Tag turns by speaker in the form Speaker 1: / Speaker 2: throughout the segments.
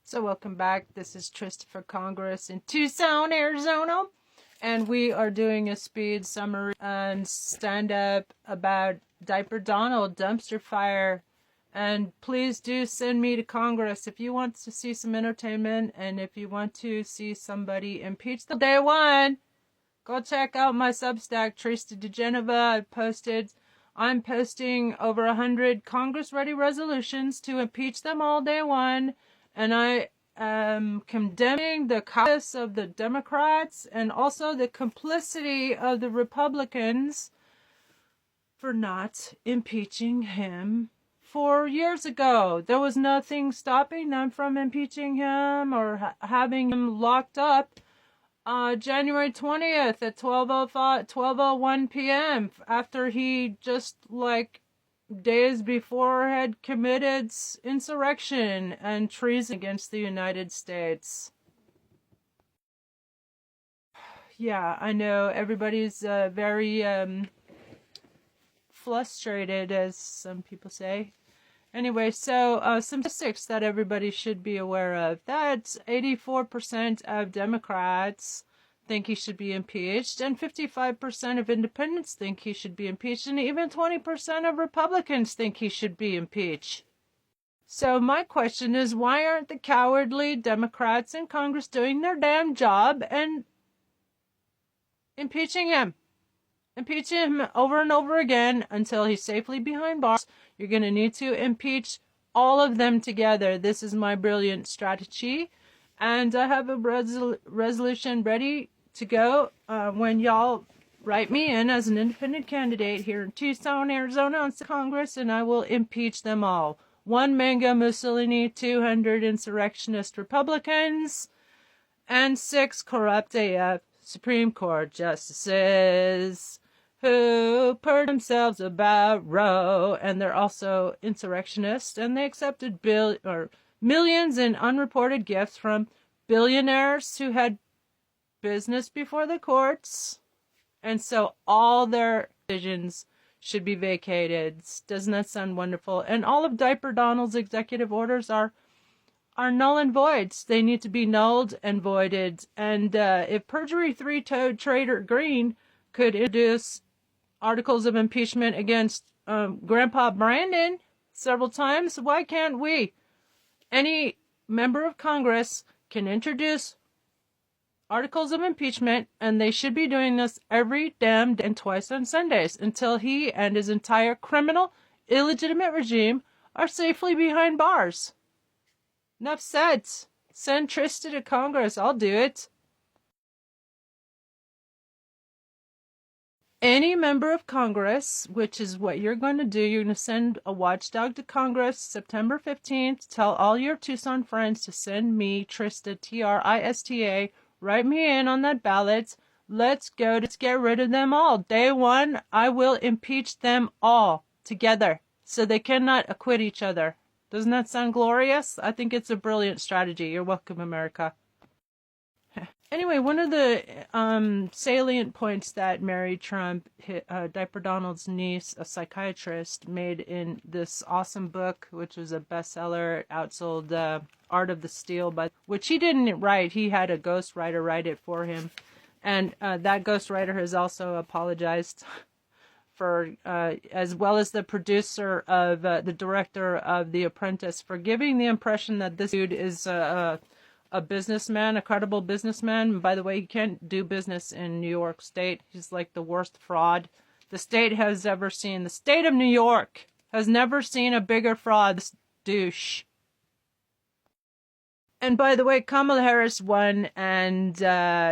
Speaker 1: So welcome back. This is Trista for Congress in Tucson, Arizona. And we are doing a speed summary and stand-up about Diaper Donald dumpster fire. And please do send me to Congress if you want to see some entertainment and if you want to see somebody impeach the day one. Go check out my Substack, Trista DeGeneva. I'm posting over 100 Congress-ready resolutions to impeach them all day one. And I am condemning the cowardice of the Democrats and also the complicity of the Republicans for not impeaching him 4 years ago. There was nothing stopping them from impeaching him or having him locked up January 20th at 12:01 p.m. after he just days before had committed insurrection and treason against the United States. Yeah, I know everybody's very frustrated, as some people say. Anyway, so some statistics that everybody should be aware of. That 84% of Democrats think he should be impeached, and 55% of independents think he should be impeached, and even 20% of Republicans think he should be impeached. So my question is, why aren't the cowardly Democrats in Congress doing their damn job and impeaching him? Impeach him over and over again until he's safely behind bars. You're going to need to impeach all of them together. This is my brilliant strategy. And I have a resolution ready to go when y'all write me in as an independent candidate here in Tucson, Arizona on Congress, and I will impeach them all. 1 Mango Mussolini, 200 insurrectionist Republicans, and 6 corrupt AF Supreme Court justices who purged themselves about Roe, and they're also insurrectionists, and they accepted millions in unreported gifts from billionaires who had business before the courts, and so all their decisions should be vacated. Doesn't that sound wonderful? And all of Diaper Donald's executive orders are null and void. They need to be nulled and voided. And if perjury three-toed traitor Green could introduce articles of impeachment against Grandpa Brandon several times, why can't we? Any member of Congress can introduce articles of impeachment, and they should be doing this every damn day and twice on Sundays until he and his entire criminal, illegitimate regime are safely behind bars. Enough said. Send Trista to Congress. I'll do it. Any member of Congress, which is what you're going to do, you're going to send a watchdog to Congress September 15th. Tell all your Tucson friends to send me, Trista, Trista, write me in on that ballot. Let's get rid of them all. Day one, I will impeach them all together so they cannot acquit each other. Doesn't that sound glorious? I think it's a brilliant strategy. You're welcome, America. Anyway, one of the salient points that Mary Trump, Diaper Donald's niece, a psychiatrist, made in this awesome book, which was a bestseller, outsold Art of the Steal, which he didn't write. He had a ghostwriter write it for him. And that ghostwriter has also apologized for, as well as the producer of, the director of The Apprentice, for giving the impression that this dude is a businessman, a credible businessman. By the way, he can't do business in New York State. He's like the worst fraud the state has ever seen. The state of New York has never seen a bigger fraud. This douche. And by the way, Kamala Harris won, and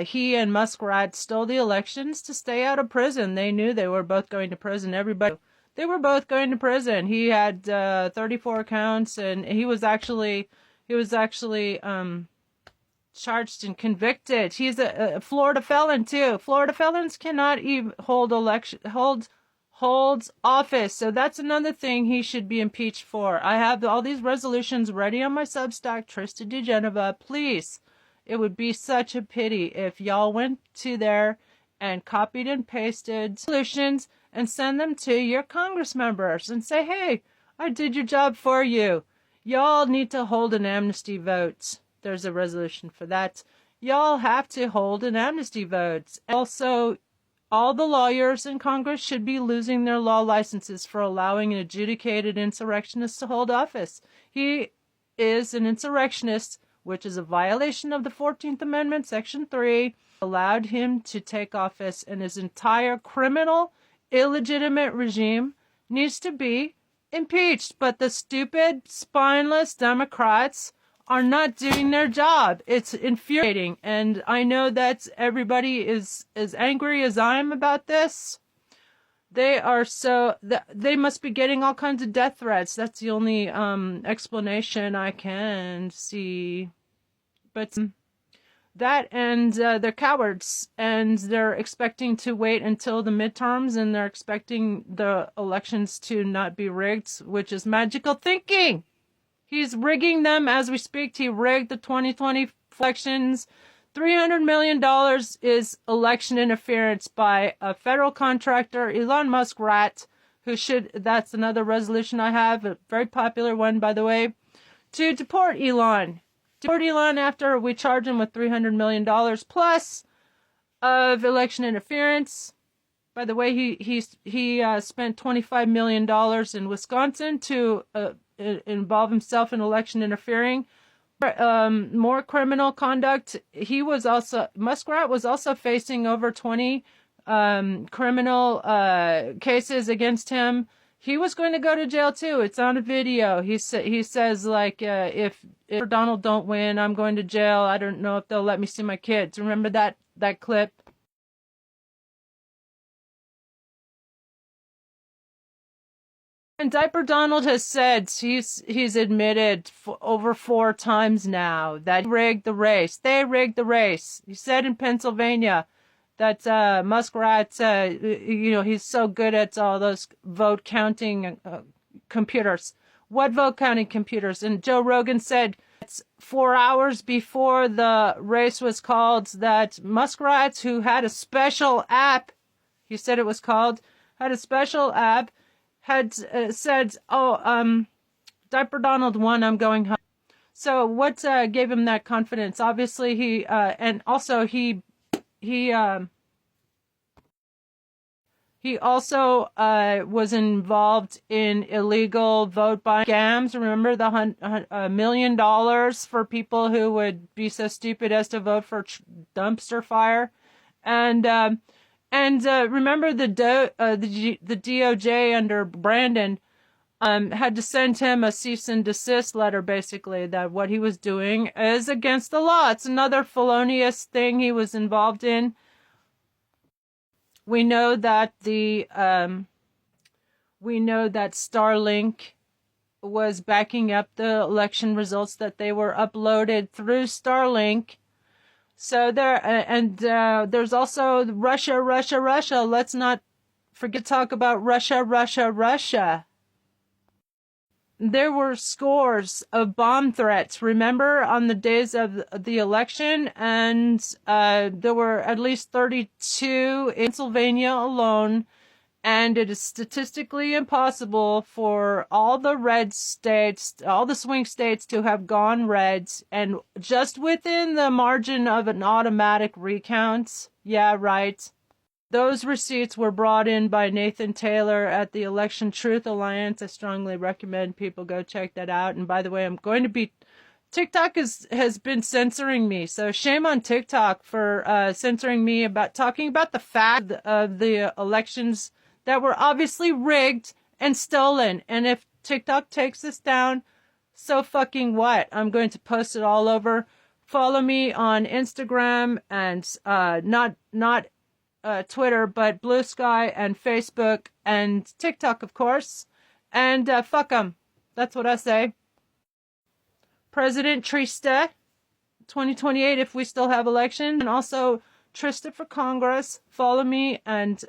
Speaker 1: he and Muskrat stole the elections to stay out of prison. They knew they were both going to prison. They were both going to prison. He had 34 counts, and he was actually charged and convicted. He's a Florida felon too. Florida felons cannot even holds office. So that's another thing he should be impeached for. I have all these resolutions ready on my Substack, Trista DeGeneva. Please, it would be such a pity if y'all went to there and copied and pasted solutions and send them to your Congress members and say, hey, I did your job for you. Y'all need to hold an amnesty vote. there's a resolution for that. Y'all have to hold an amnesty vote. Also, all the lawyers in Congress should be losing their law licenses for allowing an adjudicated insurrectionist to hold office. He is an insurrectionist, which is a violation of the 14th Amendment, Section 3, allowed him to take office, and his entire criminal, illegitimate regime needs to be impeached. But the stupid, spineless Democrats are not doing their job. It's infuriating, and I know that everybody is as angry as I am about this. They must be getting all kinds of death threats. That's the only explanation I can see. But that, and they're cowards, and they're expecting to wait until the midterms, and they're expecting the elections to not be rigged, which is magical thinking. He's rigging them as we speak. He rigged the 2020 elections. $300 million is election interference by a federal contractor, Elon Musk rat, that's another resolution I have, a very popular one, by the way, to deport Elon. Deport Elon after we charge him with $300 million plus of election interference. By the way, he spent $25 million in Wisconsin to involve himself in election interfering. More criminal conduct. Muskrat was also facing over 20 criminal cases against him. He was going to go to jail too. It's on a video. He says, like, if Donald don't win, I'm going to jail. I don't know if they'll let me see my kids. Remember that clip? And Diaper Donald has said, he's admitted over 4 times now that he rigged the race. They rigged the race. He said in Pennsylvania that Muskrat, he's so good at all those vote counting computers. What vote counting computers? And Joe Rogan said it's 4 hours before the race was called that Muskrats, who had a special app, he said it was called, had a special app, had said, Diaper Donald won, I'm going home. So what gave him that confidence? Obviously he also was involved in illegal vote buying scams. Remember the $1 million for people who would be so stupid as to vote for dumpster fire, and remember the DOJ under Brandon had to send him a cease and desist letter, basically, that what he was doing is against the law. It's another felonious thing he was involved in. We know that Starlink was backing up the election results, that they were uploaded through Starlink. So there's also Russia. Let's not forget to talk about Russia. There were scores of bomb threats, remember, on the days of the election, and there were at least 32 in Pennsylvania alone, and it is statistically impossible for all the red states, all the swing states, to have gone red, and just within the margin of an automatic recount. Yeah, right. Those receipts were brought in by Nathan Taylor at the Election Truth Alliance. I strongly recommend people go check that out. And by the way, TikTok has been censoring me, so shame on TikTok for censoring me about talking about the fact of the elections that were obviously rigged and stolen. And if TikTok takes this down, so fucking what? I'm going to post it all over. Follow me on Instagram and not Twitter, but Blue Sky and Facebook and TikTok, of course. And fuck them. That's what I say. President Trista, 2028, if we still have election. And also Trista for Congress. Follow me and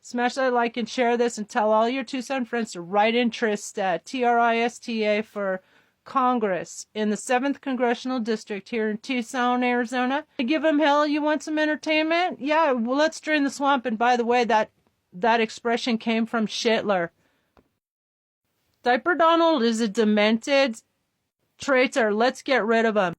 Speaker 1: smash that like and share this, and tell all your Tucson friends to write in Trista, Trista, for Congress in the 7th Congressional District here in Tucson, Arizona. Give them hell. You want some entertainment? Yeah, well, let's drain the swamp. And by the way, that expression came from Schittler. Diaper Donald is a demented traitor. Let's get rid of him.